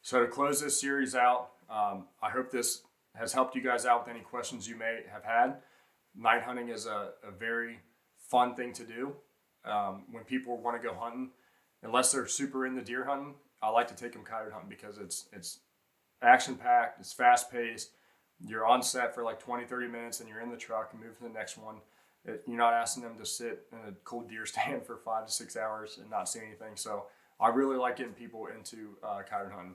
So to close this series out, I hope this has helped you guys out with any questions you may have had. Night hunting is a very fun thing to do. When people want to go hunting, unless they're super into deer hunting, I like to take them coyote hunting because it's action packed, it's fast paced. You're on set for like 20, 30 minutes and you're in the truck and move to the next one. You're not asking them to sit in a cold deer stand for 5 to 6 hours and not see anything. So I really like getting people into coyote hunting.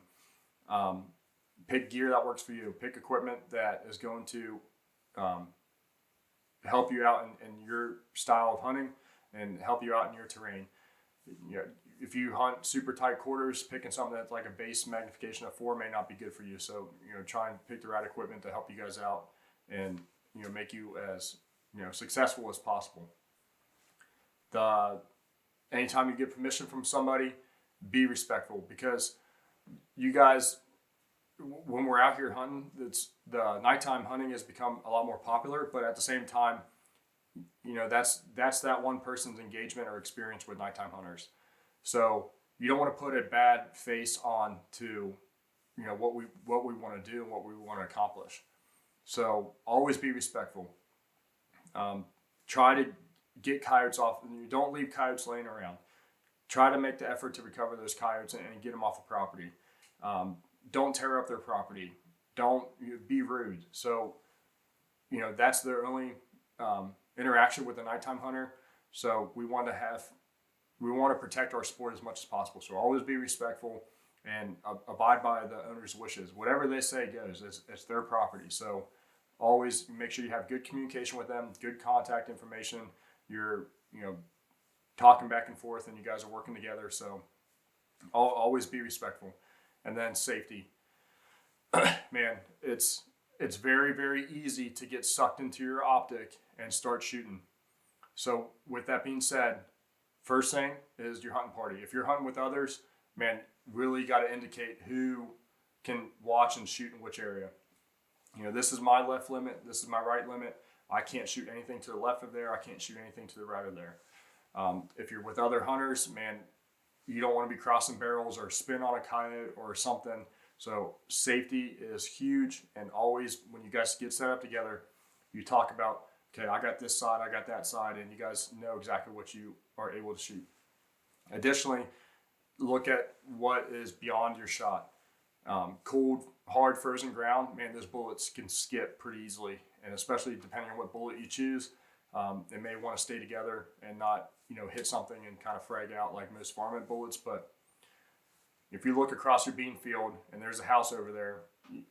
Pick gear that works for you. Pick equipment that is going to help you out in your style of hunting and help you out in your terrain. You know, if you hunt super tight quarters, picking something that's like a base magnification of 4 may not be good for you. So, try and pick the right equipment to help you guys out and, make you as, successful as possible. Anytime you get permission from somebody, be respectful, because you guys, when we're out here hunting, the nighttime hunting has become a lot more popular, but at the same time, that's that one person's engagement or experience with nighttime hunters. So you don't want to put a bad face on to, what we want to do and what we want to accomplish. So always be respectful. Try to get coyotes off. You don't leave coyotes laying around. Try to make the effort to recover those coyotes and get them off the property. Don't tear up their property. Don't be rude. So, that's their only interaction with a nighttime hunter. So we want to protect our sport as much as possible. So always be respectful and abide by the owner's wishes. Whatever they say goes. It's their property. So always make sure you have good communication with them, good contact information. You're, talking back and forth and you guys are working together. So always be respectful. And then safety. Man, it's very, very easy to get sucked into your optic and start shooting. So with that being said, first thing is your hunting party. If you're hunting with others, man, really got to indicate who can watch and shoot in which area. This is my left limit. This is my right limit. I can't shoot anything to the left of there. I can't shoot anything to the right of there. If you're with other hunters, man, you don't want to be crossing barrels or spin on a coyote or something. So safety is huge. And always when you guys get set up together, you talk about, okay, I got this side, I got that side, and you guys know exactly what you are able to shoot. Additionally, look at what is beyond your shot. Cold, hard, frozen ground, man, those bullets can skip pretty easily. And especially depending on what bullet you choose, they may want to stay together and not, hit something and kind of frag out like most varmint bullets. But if you look across your bean field and there's a house over there,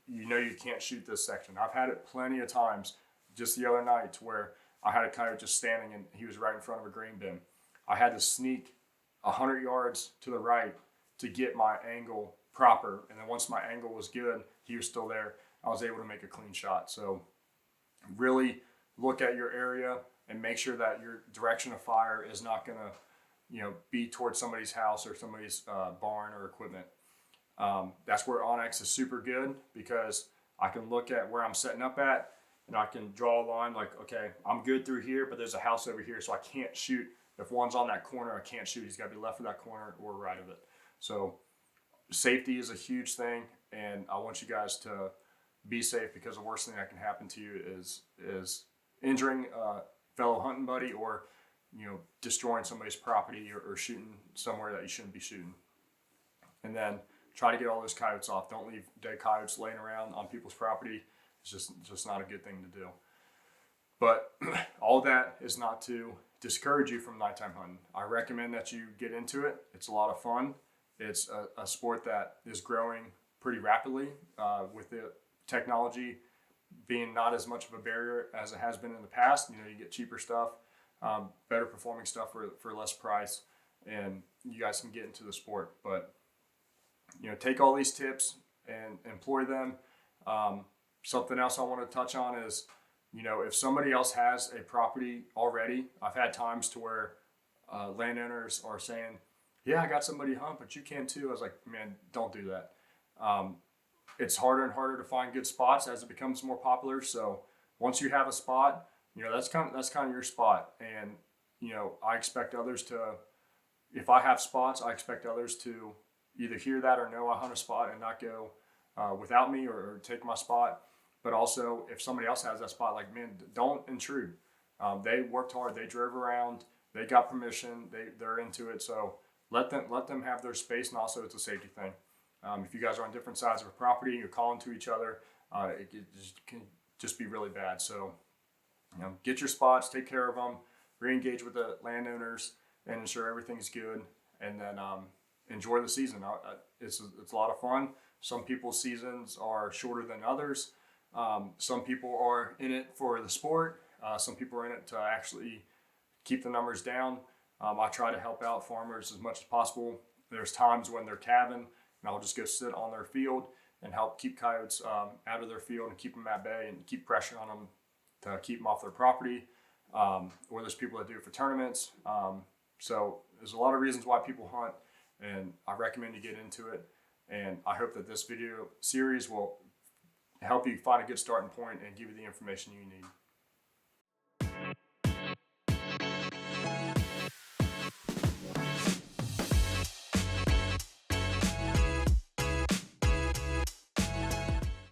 you can't shoot this section. I've had it plenty of times, just the other night, where I had a coyote just standing and he was right in front of a grain bin. I had to sneak 100 yards to the right to get my angle proper. And then once my angle was good, he was still there. I was able to make a clean shot. So really look at your area and make sure that your direction of fire is not going to, be towards somebody's house or somebody's barn or equipment. That's where Onyx is super good, because I can look at where I'm setting up at and I can draw a line like, okay, I'm good through here, but there's a house over here, so I can't shoot. If one's on that corner, I can't shoot. He's got to be left of that corner or right of it. So safety is a huge thing, and I want you guys to be safe, because the worst thing that can happen to you is injuring a fellow hunting buddy, or destroying somebody's property, or shooting somewhere that you shouldn't be shooting. And then try to get all those coyotes off. Don't leave dead coyotes laying around on people's property. It's just not a good thing to do. But all that is not to discourage you from nighttime hunting. I recommend that you get into it. It's a lot of fun. It's a sport that is growing pretty rapidly, with the technology being not as much of a barrier as it has been in the past. You get cheaper stuff, better performing stuff for less price, and you guys can get into the sport. But take all these tips and employ them. Something else I want to touch on is, if somebody else has a property already, I've had times to where landowners are saying, yeah, I got somebody hunt, but you can too. I was like, man, don't do that. It's harder and harder to find good spots as it becomes more popular. So once you have a spot, that's kind of your spot. And, I expect others to, if I have spots, I expect others to, either hear that or know I hunt a spot and not go without me or take my spot. But also, if somebody else has that spot, like, man, don't intrude. They worked hard. They drove around. They got permission. They're into it. So let them have their space, and also it's a safety thing. If you guys are on different sides of a property, you're calling to each other, it can just be really bad. So, get your spots, take care of them, re-engage with the landowners, and ensure everything's good. And then enjoy the season. It's a lot of fun. Some people's seasons are shorter than others. Some people are in it for the sport. Some people are in it to actually keep the numbers down. I try to help out farmers as much as possible. There's times when they're calving, and I'll just go sit on their field and help keep coyotes out of their field and keep them at bay and keep pressure on them to keep them off their property. Or there's people that do it for tournaments. So there's a lot of reasons why people hunt, and I recommend you get into it. And I hope that this video series will help you find a good starting point and give you the information you need.